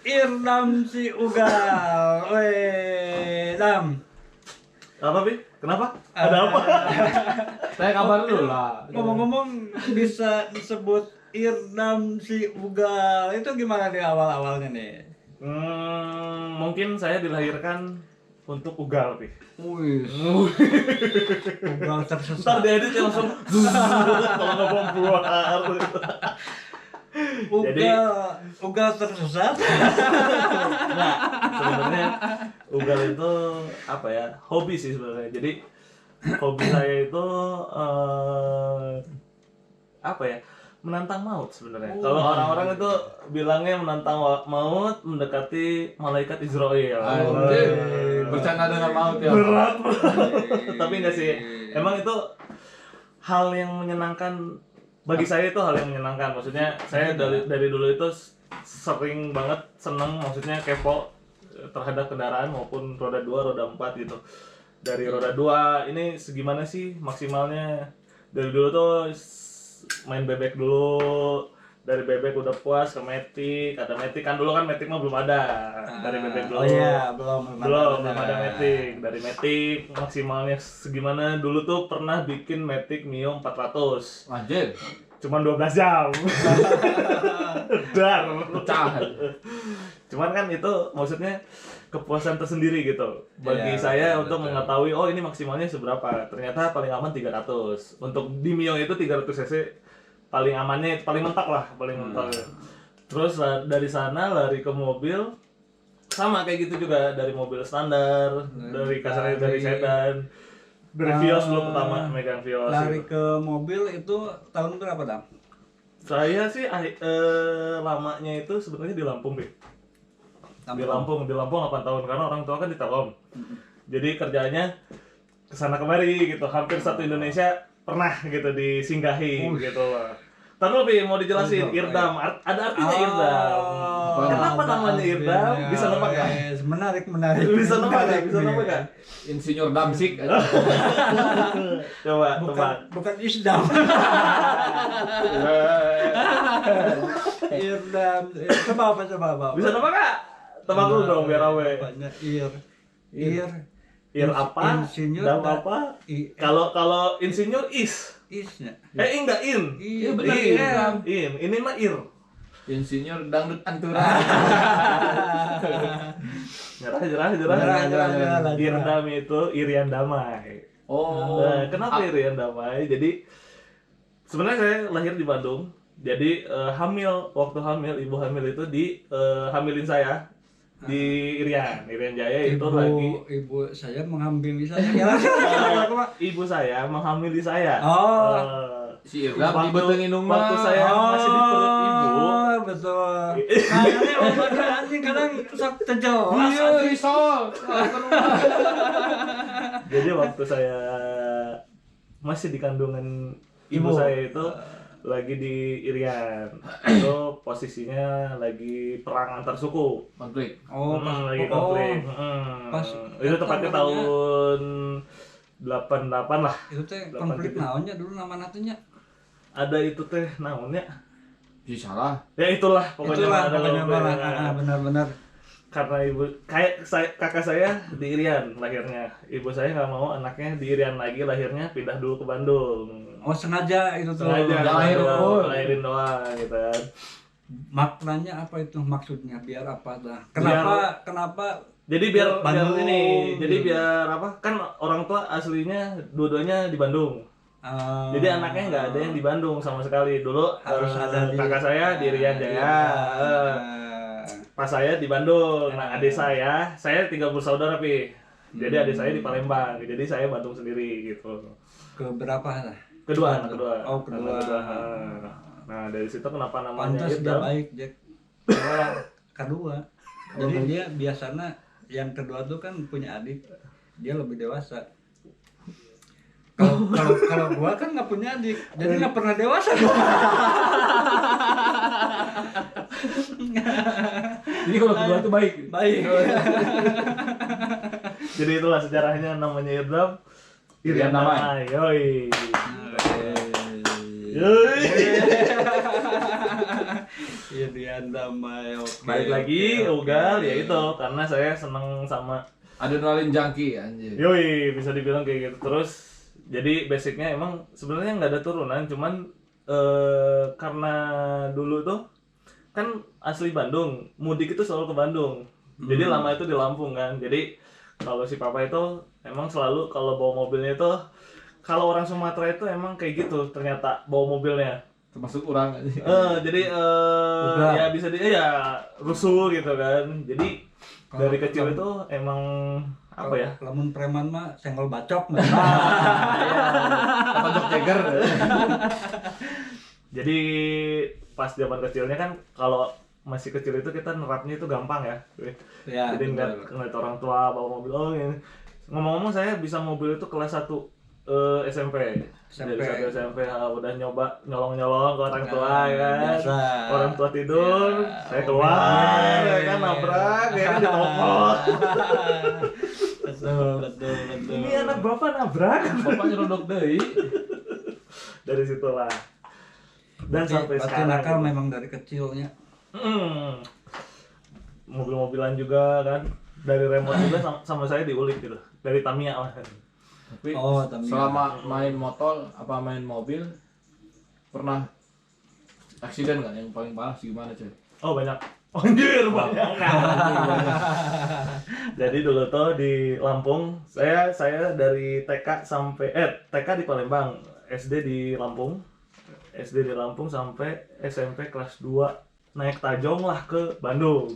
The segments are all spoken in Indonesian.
Irdam si Ugal. Weh, Dam. Apa, Pi? Kenapa? Ada apa? Saya kabar dulu lah. Ngomong-ngomong bisa disebut Irdam si Ugal. Itu gimana di awal-awalnya nih? Mungkin saya dilahirkan untuk ugal, Pi. Wih, Ugal Ntar tersesat. diedit ya langsung kalau nggak bom keluar. Ugal tersesat. Nah, sebenarnya ugal itu apa ya? Hobi sih sebenarnya. Jadi hobi saya itu apa ya? Menantang maut sebenarnya. Kalau orang-orang itu bilangnya menantang maut mendekati malaikat Israel. Anjir, bercanda dengan maut ya. Berat. Tapi enggak sih. Emang itu hal yang menyenangkan bagi saya, itu hal yang menyenangkan. Maksudnya saya dari dulu itu sering banget seneng, maksudnya kepo terhadap kendaraan maupun roda 2, roda 4 gitu. Dari roda 2 ini segimana sih maksimalnya. Dari dulu tuh main bebek dulu, dari bebek udah puas ke Matic, ada Matic kan dulu kan Matic mah belum ada, dari bebek dulu. Oh iya, belum ada Matic, dari Matic maksimalnya segimana dulu tuh pernah bikin Matic Mio 400, Anjir, cuman 12 jam. Dar. pecah. Cuman kan itu maksudnya kepuasan tersendiri gitu bagi Iya, saya betul, untuk betul. mengetahui oh ini maksimalnya seberapa. Ternyata paling aman 300. Untuk di Mio itu 300 cc paling amannya, paling mentok lah, paling mentok. Terus dari sana lari ke mobil, sama kayak gitu juga, dari mobil standar, dari kasarnya dari sedan, dari Vios dulu pertama megang Vios. Lari gitu. ke mobil itu tahun berapa, Dam? Saya sih lamanya itu sebenarnya di Lampung, Bi. Di Lampung 8 tahun karena orang tua kan di Telkom. Jadi kerjanya kesana kemari gitu, hampir satu Indonesia pernah gitu disinggahi gitu. Ntar dulu, Pi, mau dijelasin Irdam, ada artinya Irdam. Kenapa namanya Irdam? Bisa nebak nggak? Menarik. Bisa nebak nggak? Insinyur Damsik. Coba tebak. Bukan Isdam. Irdam. Coba apa? Bisa nebak nggak? Tebak dulu dong biar rame. Banyak Ir apa? Insinyur Dam apa? Kalau insinyur Isnya. enggak in. Iya, benar, In. Ini mah ir. Insinyur dangdut antura. Nyerah. Irdam itu Irian Damai. Oh. Kenapa Irian Damai? Jadi sebenarnya saya lahir di Bandung. Jadi waktu hamil, ibu hamil itu hamilin saya di Irian Jaya itu lagi. Ibu saya mengambil saya. Ibu saya menghamili saya. Oh. Si Irdam dibetengin rumah. Waktu saya masih di perut ibu. Betul. Kayaknya omongan anjing kadang sok terjelas. Iya, risol. Jadi waktu saya masih di kandungan ibu saya itu lagi di Irian. Itu posisinya lagi perang antar suku. Konflik. Lagi konflik. Pas Itu tepatnya tahun 88 lah. itu teh konflik naonnya dulu nama natunya. Ada itu teh naonnya? Si salah. Ya itulah pokoknya ada Benar-benar. karena kakak saya di Irian lahirnya. Ibu saya nggak mau anaknya di Irian lagi lahirnya, pindah dulu ke Bandung. Oh, sengaja itu tuh. Sengaja lahirin doang gitu kan. Maknanya apa itu maksudnya? Biar apa dah? Kenapa Jadi biar Bandung. jadi biar apa? Kan orang tua aslinya dua-duanya di Bandung. Jadi anaknya nggak ada yang di Bandung sama sekali. Dulu Harus ada di kakak saya di Irian Jaya. Pas saya di Bandung. Nah, adik saya 3 bersaudara, Pi. Jadi adik saya di Palembang. Jadi saya Bandung sendiri gitu. ke berapa lah? Kedua, anak kedua. Oh, kedua. Nah, dari situ kenapa namanya Pantas dia Irdam? baik, Jack. Kedua. Jadi dia biasanya yang kedua tuh kan punya adik, dia lebih dewasa. Kalau gua kan nggak punya adik, jadi nggak pernah dewasa gua. Jadi kalau kedua tuh baik. Baik. Jadi itulah sejarahnya namanya Irdam. Irian Damai. Yoi. Iya dia damai. Oke. Balik lagi Oke. ugal ya itu karena saya seneng sama Adrenalin junkie anjir. yoi bisa dibilang kayak gitu terus jadi basicnya emang sebenarnya nggak ada turunan cuman karena dulu tuh kan asli Bandung mudik itu selalu ke Bandung jadi lama itu di Lampung kan jadi kalau si papa itu emang selalu kalau bawa mobilnya itu kalau orang Sumatera itu emang kayak gitu ternyata bawa mobilnya Termasuk orang anjir. jadi Udah. ya bisa ya rusuh gitu kan jadi dari kecil itu emang apa ya Lamun preman mah senggol bacok. Apa Dok Jagger? jadi pas zaman kecilnya kan kalau masih kecil itu kita nerapnya itu gampang ya Ya. jadi ngeliat orang tua bawa mobil oh ini ngomong-ngomong saya bisa mobil itu kelas 1 SMP. Dari satu SMP udah nyoba nyolong-nyolong ke orang tua kan Biasa. orang tua tidur saya keluar ya kan nabrak ya kan ditopok Betul. ini anak bapak nabrak Bapak nyerondok deui. dari situlah dan sampai Berarti sekarang nakal memang dari kecilnya. mobil-mobilan juga kan dari remote juga sama saya diulik gitu dari Tamiya lah Tapi Tamiya. selama main motor apa main mobil pernah aksiden nggak yang paling parah sih gimana coy? oh banyak anjir banyak jadi dulu tuh di Lampung saya dari TK sampai TK di Palembang SD di Lampung sampai SMP kelas 2 naik Tajong lah ke Bandung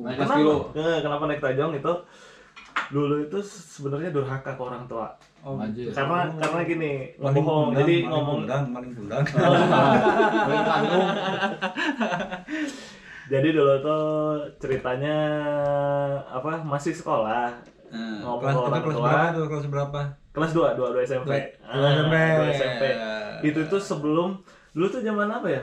Naik kelas kilo. kenapa naik Tajong itu dulu itu sebenarnya durhaka ke orang tua Oh, Anjir. karena gini maling ngomong pundang, jadi maling ngomong pundang. Paling kandung. jadi dulu tuh ceritanya apa masih sekolah Nah, ngomong ke kelas orang tua berapa tuh? Kelas berapa? kelas 2 SMP. Dua SMP. 2 SMP. Itu tuh sebelum dulu tuh zaman apa ya?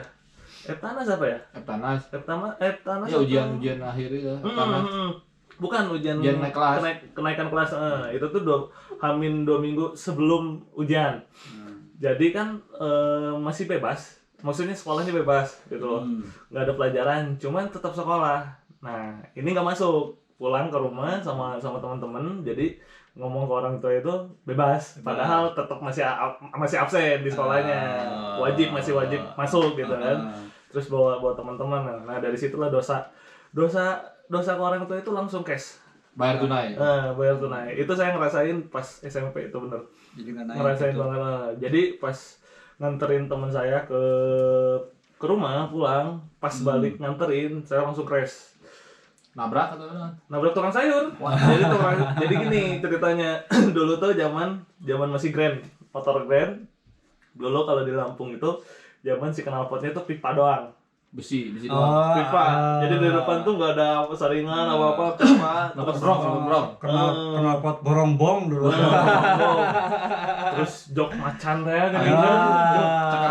Eptanas apa ya? Eptanas. Eptanas Ya apa? ujian akhir ya. Eptanas. Bukan ujian Naik kelas. kenaikan kelas. Itu tuh Hamin 2 minggu sebelum ujian. Jadi kan masih bebas. Maksudnya sekolahnya bebas gitu loh. Nggak ada pelajaran, cuman tetap sekolah. Nah, ini nggak masuk. Pulang ke rumah sama teman-teman. Jadi ngomong ke orang tua itu bebas. Padahal tetap masih absen di sekolahnya. Masih wajib masuk gitu kan. Terus bawa teman-teman. Nah, dari situlah dosa ke orang tua itu langsung cash. Bayar tunai. Bayar tunai. Itu saya ngerasain pas SMP itu bener. Jadi nggak naik. Ngerasain gitu. banget. Jadi pas nganterin teman saya ke rumah pulang, pas balik nganterin, saya langsung crash. Nabrak atau apa? Nabrak tukang sayur. Jadi gini ceritanya. Dulu tuh zaman masih Grand, motor Grand. Dulu kalau di Lampung itu zaman si knalpotnya tuh pipa doang. Besi doang. Pipa. Jadi di depan tuh nggak ada saringan apa-apa, pipa. Nabrak brong. Kenal pot borong-bong dulu. Terus jok macan ya kan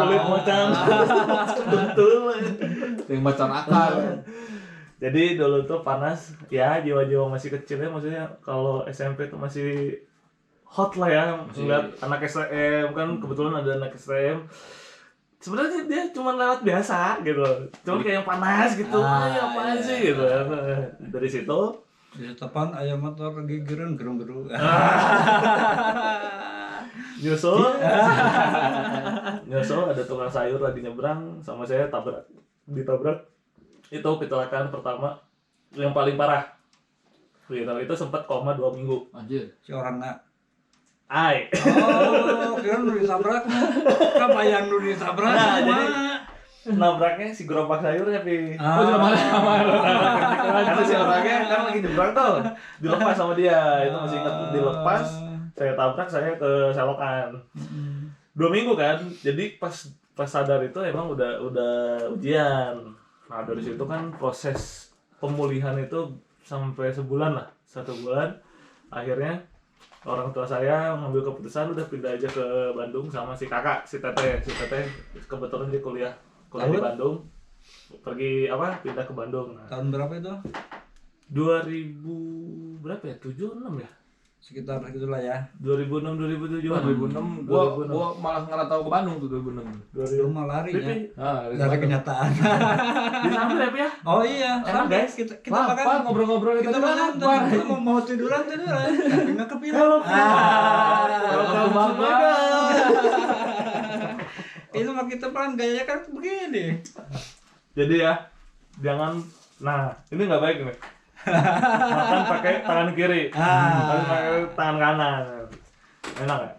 kulit macan. Betul. Yang macan akar. Jadi dulu tuh panas ya jiwa-jiwa masih kecil ya maksudnya kalau SMP tuh masih hot lah ya ngeliat anak STM kan kebetulan ada anak STM sebenarnya dia cuma lewat biasa gitu cuma kayak yang panas gitu ya apaan sih gitu dari situ Di depan ayam motor gigiran gerung-gerung. nyusul ada tukang sayur lagi nyebrang sama saya ditabrak itu kecelakaan pertama yang paling parah gitu itu sempat koma 2 minggu Anjir. Si orang nggak. Kira lu ditabrak mah. Kabayang lu ditabrak. Nah, jadi nabraknya si gerobak sayurnya pi karena si orangnya kan lagi nyebrang tuh dilepas sama dia itu masih ingat dilepas saya tabrak saya ke selokan 2 minggu kan jadi pas sadar itu emang udah ujian. Nah dari situ kan proses pemulihan itu sampai sebulan lah 1 bulan akhirnya orang tua saya ngambil keputusan udah pindah aja ke Bandung sama si kakak si teteh kebetulan dia kuliah di Bandung pergi pindah ke Bandung. Nah, Tahun berapa itu? 2000 berapa ya 7 6 ya sekitar gitulah ya. 2006 2007 2006 gua malah ngerantau ke Bandung tuh 2006. Lu mau lari ya dari kenyataan. Di sana ya? Oh iya, Enak, sampai guys. kita Wah, makan Pak, ngobrol-ngobrol kita tadi makan lapar. kita mau tiduran tapi nggak kepikiran. Welcome to Bandung. Itu mah kita pelan gaya kan begini. Jadi ya, jangan. Nah, ini nggak baik nih. Makan pakai tangan kiri, harus pakai tangan kanan. Enak ya?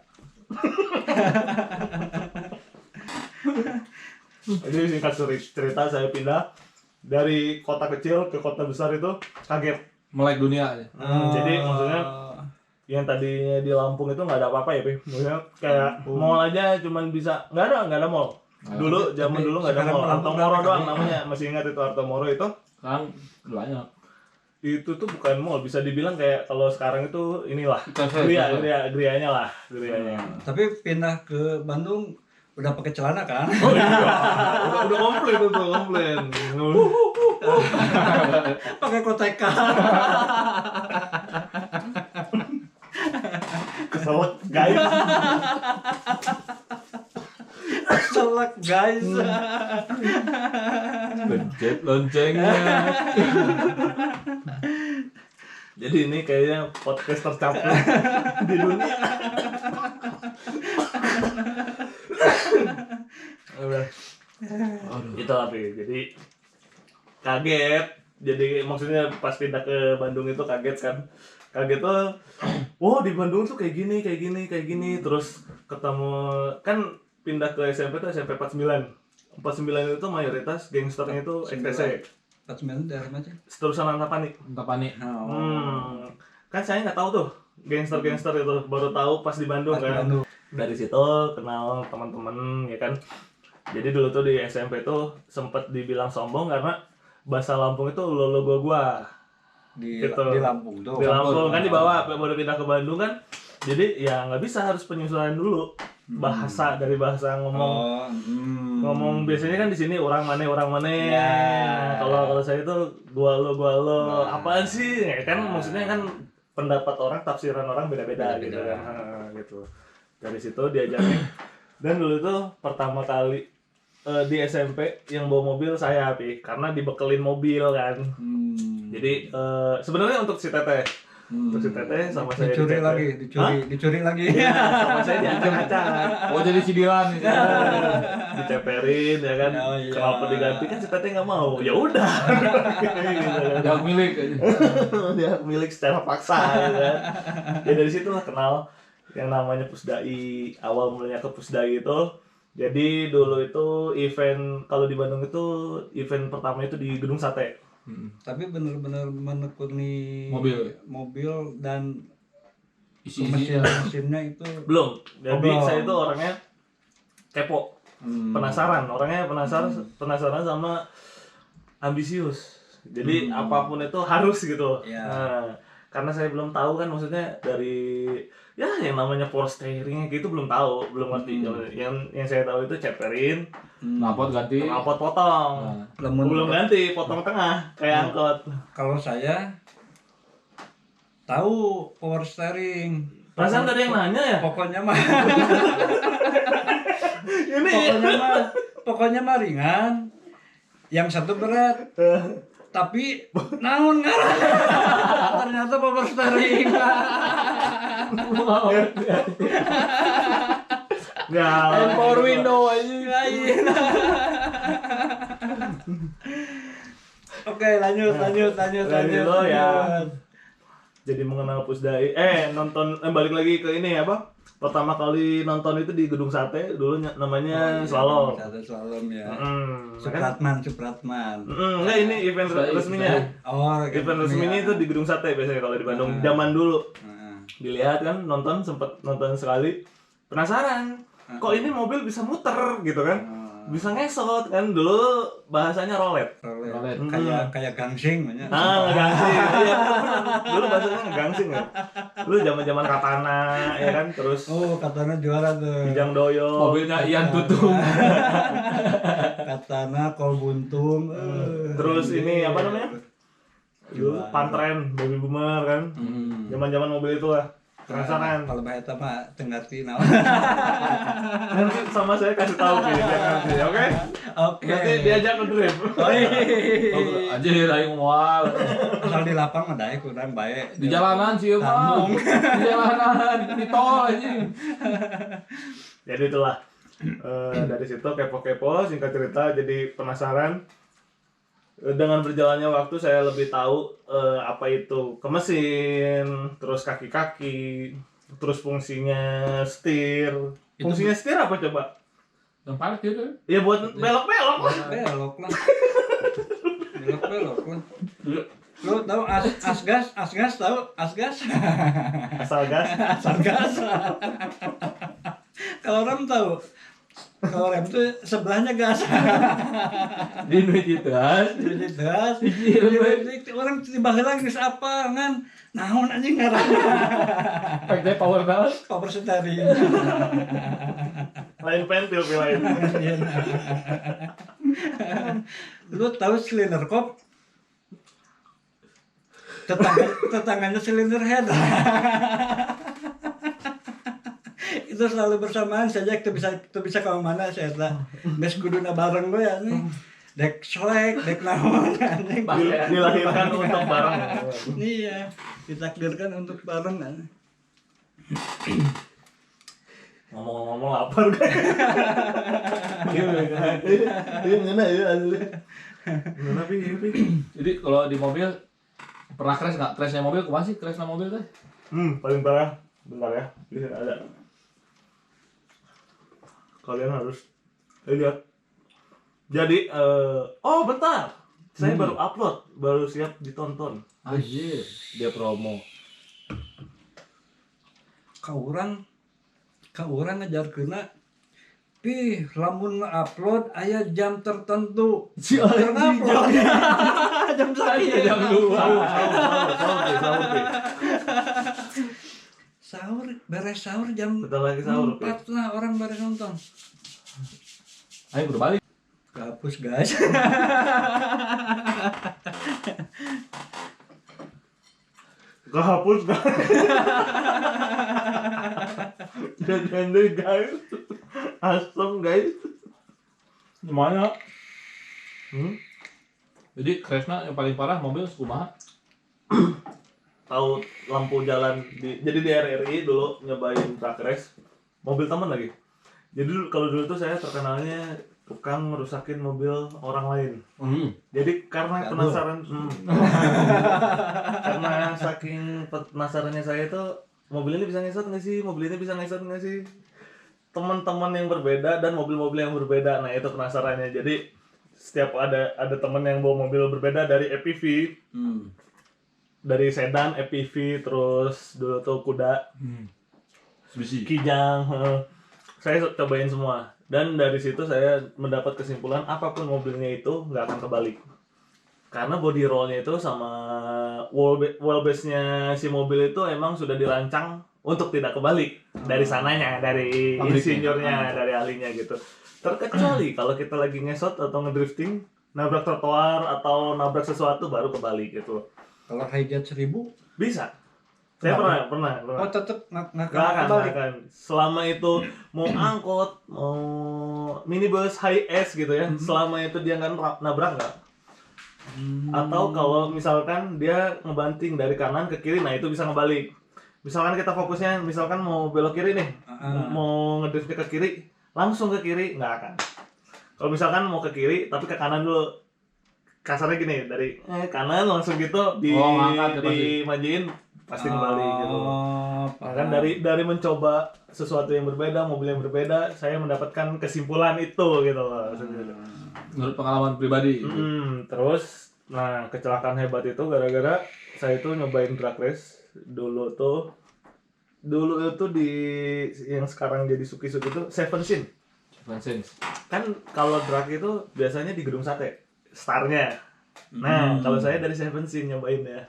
Jadi singkat cerita, saya pindah dari kota kecil ke kota besar itu kaget. Melek dunia aja. Jadi maksudnya yang tadinya di Lampung itu nggak ada apa-apa ya, Pi. Maksudnya kayak mall aja cuman bisa nggak ada mall. Dulu zaman dulu nggak ada mall. Artomoro doang namanya, masih ingat itu Artomoro itu? Sekarang banyak. Itu tuh bukan mall, bisa dibilang kayak kalau sekarang itu inilah Cafe. Grianya lah, Grianya. Tapi pindah ke Bandung udah pakai celana kan? Oh iya, udah komplit itu, komplit. Pakai koteka. Keselak guys. Selek guys. Pencet loncengnya. Jadi ini kayaknya podcast tercapek di dunia. Udah. Itu tapi jadi kaget. Jadi maksudnya pas pindah ke Bandung itu kaget kan. Kaget tuh, wow di Bandung tuh kayak gini. Terus ketemu kan pindah ke SMP tuh SMP 49. 49 itu mayoritas gangsternya itu XTC. 49 dari mana? Seterusan Antapani. Antapani. Kan saya nggak tahu tuh gangster itu, baru tahu pas di Bandung kan. Dari situ kenal teman-teman ya kan. Jadi dulu tuh di SMP tuh sempet dibilang sombong karena bahasa Lampung itu lo gua. Di Gitu. di Lampung tuh. Di Lampung kan dibawa baru pindah ke Bandung kan. Jadi ya nggak bisa, harus penyesuaian dulu bahasa dari bahasa ngomong. Ngomong biasanya kan di sini orang mana Ya. kalau saya itu gua lo apaan sih ya kan, maksudnya kan pendapat orang, tafsiran orang beda-beda gitu kan. Gitu dari situ diajarin. Dan dulu tuh pertama kali di SMP yang bawa mobil saya, Pi, karena dibekelin mobil kan. Jadi sebenarnya untuk si Teteh untuk si Teteh sama saya dicuri di lagi, Hah? dicuri lagi. Iya, sama saya diacak-acak. Oh jadi cidilan nih. Diceperin ya kan. Oh, iya. Kenapa diganti, kan si Teteh nggak mau. Ya udah. Yang milik aja. Dia milik secara paksa ya kan. Ya dari situ lah kenal yang namanya Pusdai. Awal mulanya ke Pusdai itu. Jadi dulu itu event, kalau di Bandung itu event pertama itu di Gedung Sate. Tapi benar-benar menekuni mobil dan Isi-isinya. mesinnya itu Belum. Jadi belum. saya itu orangnya kepo. Penasaran, orangnya penasaran sama ambisius. Jadi apapun itu harus gitu. Ya. Nah, karena saya belum tahu kan, maksudnya dari ya yang namanya power steeringnya gitu belum tahu, belum ngerti. Yang saya tahu itu ceperin, Knalpot ganti. knalpot potong. Belum ganti, potong tengah kayak angkot. Kalau saya tahu power steering. Perasaan tadi yang nanya ya? Pokoknya mah Ini pokoknya mah ringan. Yang satu berat. Tapi naon ngaranna? Ternyata power steering. ya. Power window aja. Oke, lanjut. Lo ya. Jadi mengenal Pusdai, balik lagi ke ini apa? Pertama kali nonton itu di Gedung Sate, dulu namanya Slalom. Slalom ya. Kan? Supratman. Enggak, ini event resminya. Oh, Event resminya itu di Gedung Sate biasanya kalau di Bandung. Zaman dulu. Dilihat kan, sempet nonton sekali. Penasaran, kok ini mobil bisa muter gitu kan? Bisa ngesot kan, dulu bahasanya rolet. Kayak gangsing banyak. Ngegangsing. Iya, dulu bahasanya ngegangsing ya. Dulu zaman-zaman Katana ya kan, terus Katana juara tuh. Kijang Doyo. Mobilnya Ian Tutung. Katana, Kol Buntung. Terus ini apa namanya? Dulu Pantren, Baby Boomer kan. Zaman-zaman mobil itu lah. penasaran. Kalau bahasa mah tengerti naon. Nanti sama saya kasih tahu dia nanti, oke? Oke. Nanti diajak ke drift. Anjir aing moal. Asal di lapang mah daek kurang bae. Di jalanan sih mah. Di jalanan, di tol anjing. Jadi itulah dari situ kepo-kepo, singkat cerita jadi penasaran. Dengan berjalannya waktu saya lebih tahu apa itu ke mesin, terus kaki-kaki, terus fungsinya setir. Fungsinya setir apa coba? Yang parkir tuh. Ya buat belok-belok. Belok lah. Belok lah. Lu tahu asgas tahu asgas? Asal gas. Asal gas. Kalau rem tahu. Kalau rem tuh sebelahnya gas. Di duit itu kan. Jadi gas. Orang tiba lagi geus apa ngan naon anjing ngaranna. Pakai power down. Power steering. Lain pentil lain. Lu tahu silinder kop? Tetangganya silinder head. Itu selalu bersamaan saja kita bisa ke mana saya tak bes kuduna bareng gue ya nih dek soek dek naon anjing Dilahirkan untuk barang. iya ditakdirkan untuk bareng kan Ngomong-ngomong lapar kan. Iya ngena ya asli. Ngena pi. Jadi kalau di mobil pernah crash nggak? Crashnya mobil kemana sih? Crashnya mobil teh? Paling parah. Bentar ya. Bisa ada. Kalian harus lihat. Jadi oh bentar. Saya baru upload, baru siap ditonton. Anjir, dia promo. Ka urang ngajarkeunna pi lamun upload aya jam tertentu. Si anjing Jam saya jam 2. Sahur beres sahur jam Bentar lagi sahur. 4 lah orang beres nonton. Ayo berbalik. Kapus guys. Kehapus guys. Jangan deh guys. Asem guys. Gimana? Hmm? Jadi crashnya yang paling parah mobil kumaha? Tahu lampu jalan jadi di RRI dulu nyobain truck race mobil teman lagi. Jadi kalau dulu tuh saya terkenalnya tukang merusakin mobil orang lain. Jadi karena penasaran karena saking penasarannya saya tuh mobil ini bisa ngesot nggak sih, mobil ini bisa ngesot nggak sih, teman-teman yang berbeda dan mobil-mobil yang berbeda. Nah itu penasarannya. Jadi setiap ada teman yang bawa mobil berbeda dari EPV, dari sedan, EPV, terus dulu tuh kuda, Kijang, saya cobain semua. Dan dari situ saya mendapat kesimpulan apapun mobilnya itu nggak akan kebalik. Karena body rollnya itu sama wheelbase-nya si mobil itu emang sudah dirancang untuk tidak kebalik dari sananya, dari insinyurnya, dari ahlinya gitu. Terkecuali kalau kita lagi ngesot atau ngedrifting, nabrak trotoar atau nabrak sesuatu baru kebalik gitu. Kalau hijack 1000 Bisa. Saya pernah. oh tetep nggak akan. Selama itu mau angkot, mau minibus, high S gitu ya, selama itu dia nggak nabrak nggak. Atau kalau misalkan dia ngebanting dari kanan ke kiri, nah itu bisa ngebalik. Misalkan kita fokusnya, misalkan mau belok kiri nih, mau ngedriftnya ke kiri, langsung ke kiri nggak akan. Kalau misalkan mau ke kiri tapi ke kanan dulu, kasarnya gini dari kanan langsung gitu dimajuin pasti kembali gitu. Kan dari mencoba sesuatu yang berbeda, mobil yang berbeda, saya mendapatkan kesimpulan itu gitu loh. Menurut pengalaman pribadi. Terus, nah kecelakaan hebat itu gara-gara saya itu nyobain drag race dulu itu di yang sekarang jadi Suki-Suki itu Seven Sins. Kan kalau drag itu biasanya di gedung sate, starnya. Nah kalau saya dari Seven Sins nyobain ya.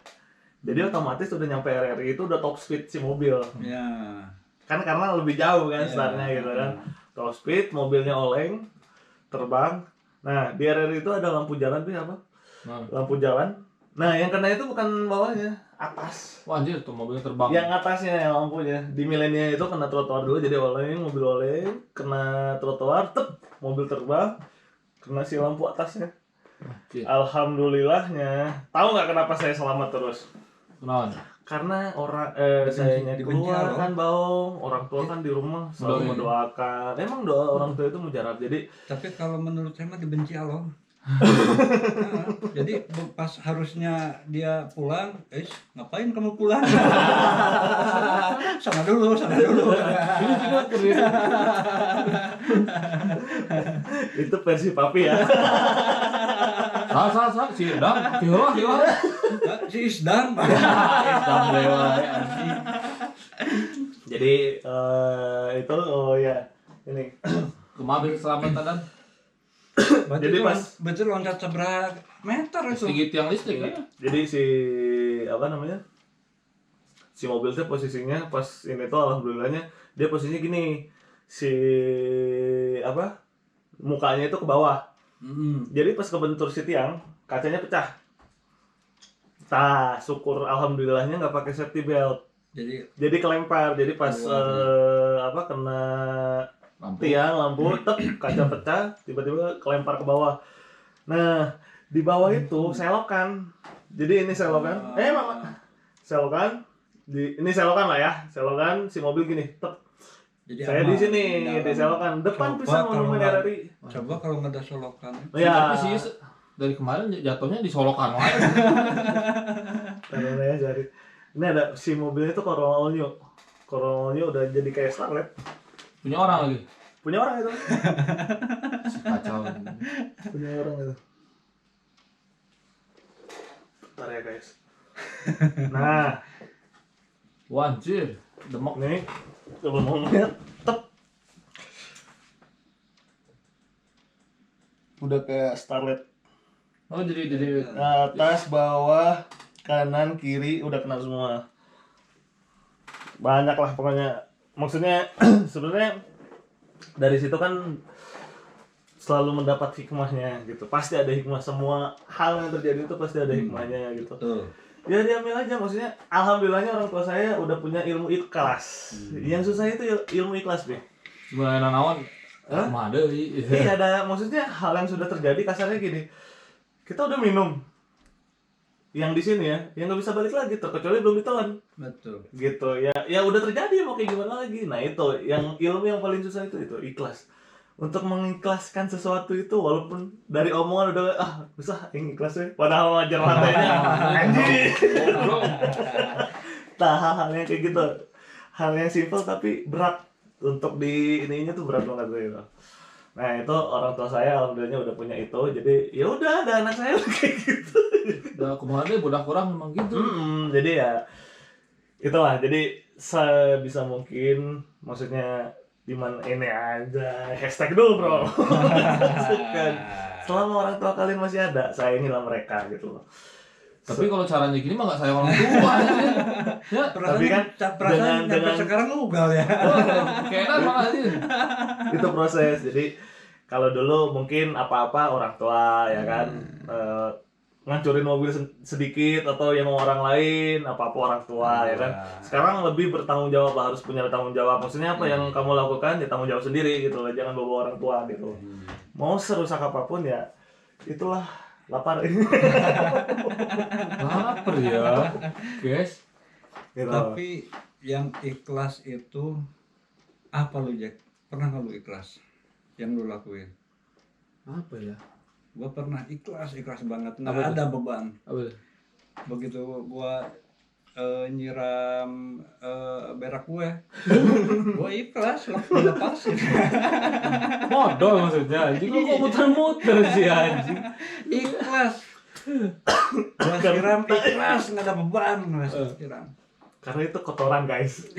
Jadi otomatis udah nyampe RRI itu udah top speed si mobil. Ya. Kan karena lebih jauh kan startnya gitu kan. Top speed, mobilnya oleng, terbang. Nah, di RRI itu ada lampu jalan tuh apa? Lampu jalan Nah, yang kena itu bukan bawahnya, atas. Wah anjir tuh mobilnya terbang. Yang atasnya yang lampunya. Di milenia itu kena trotoar dulu, jadi mobil oleng, kena trotoar, mobil terbang, kena si lampu atasnya. Anjir. Alhamdulillahnya, tahu nggak kenapa saya selamat terus? Kenapa? Karena Dibenci- sayanya dibenci keluar Allah. kan baung, orang tua kan di rumah selalu Doain. mendoakan. Emang doa orang tua itu mujarab. Jadi Tapi kalau menurut saya mah dibenci Allah. Jadi pas harusnya dia pulang, ngapain kamu pulang? Sana dulu. Ini juga kerja. itu versi papi ya. Salah si Dam, hilang. Si Isdam. Dam lewat anjing. Jadi itu oh ya ini. Kemarin selamat Dan. Jadi betul loncat seberapa meter itu? Sedikit yang listrik ya. Jadi si apa namanya? Si mobil tuh posisinya pas ini tuh alhamdulillahnya dia posisinya gini. Si apa? Mukanya itu ke bawah. Jadi pas kebentur si tiang, kacanya pecah. Nah, syukur alhamdulillahnya nggak pakai safety belt. Jadi kelempar. Jadi pas apa kena tiang lampu, kaca pecah, tiba-tiba kelempar ke bawah. Nah, di bawah itu selokan. Jadi ini selokan. Selokan. Ini selokan lah ya. Selokan si mobil gini. Jadi Saya di sini di selokan depan pisan monumen RRI. Coba kalau nggak ada solokan. Ya. Tapi sih dari kemarin jatuhnya di Solokan wae. Taruhnya jadi. Ini ada si mobilnya itu Corolla All New. Corolla All New udah jadi kayak Starlet. Punya orang lagi. Punya orang itu. Kacau. Punya orang itu. Bentar ya guys. Nah, Wah anjir, demok. nih kalau mau ngeliat, udah kayak Starlet. Oh jadi Atas, bawah, kanan, kiri udah kena semua. Banyak lah pokoknya. Maksudnya sebenarnya dari situ kan selalu mendapat hikmahnya gitu. Pasti ada hikmah, semua hal yang terjadi itu pasti ada hikmahnya gitu. Betul. Ya diambil aja, maksudnya alhamdulillahnya orang tua saya udah punya ilmu ikhlas. Yang susah itu ilmu ikhlas, Be. sebenarnya naon. Hah? Mah ada Iya, ada maksudnya hal yang sudah terjadi kasarnya gini. Kita udah minum yang di sini ya, yang nggak bisa balik lagi terkecuali belum ditelan. Betul. Gitu ya udah terjadi, mau kayak gimana lagi. Nah itu yang ilmu yang paling susah itu ikhlas. Untuk mengikhlaskan sesuatu itu walaupun dari omongan udah bisa yang ikhlas ya, padahal wajar lantainya anjing. Nah hal-hal yang kayak gitu, hal yang simpel tapi berat untuk di ininya tuh berat banget gitu. Nah itu orang tua saya alhamdulillahnya udah punya itu, jadi ya udah ada anak saya kayak gitu. Udah kemarin budak kurang memang gitu. Jadi ya itulah, jadi sebisa mungkin maksudnya dimana ini aja hashtag dulu bro. Kan selama orang tua kalian masih ada, sayangilah mereka gitu loh. Tapi kalau caranya gini mah nggak sayang orang tua ya. Tapi kan perasaan dengan sekarang ugal ya. Kayaknya malah aja. itu proses. Jadi kalau dulu mungkin apa-apa orang tua ya kan ngancurin mobil sedikit atau yang mau orang lain, apa-apa orang tua ya kan. Sekarang lebih bertanggung jawab lah, harus punya tanggung jawab. Maksudnya apa yang kamu lakukan ya tanggung jawab sendiri gitu loh, jangan bawa orang tua gitu. Mau serusak apapun ya itulah lapar. Lapar ya, guys. Gitu. Tapi yang ikhlas itu apa lu, Jack? Pernah nggak lu ikhlas? Yang lu lakuin? Apa ya? Gua pernah ikhlas banget, Apa nggak itu? ada beban. Apa? Begitu gua nyiram berak gue ikhlas lepasin. Modal maksudnya, anjing kok muter-muter sih anjing. Ikhlas. Gua siram ikhlas, nggak ada beban gua siram. Karena itu kotoran guys.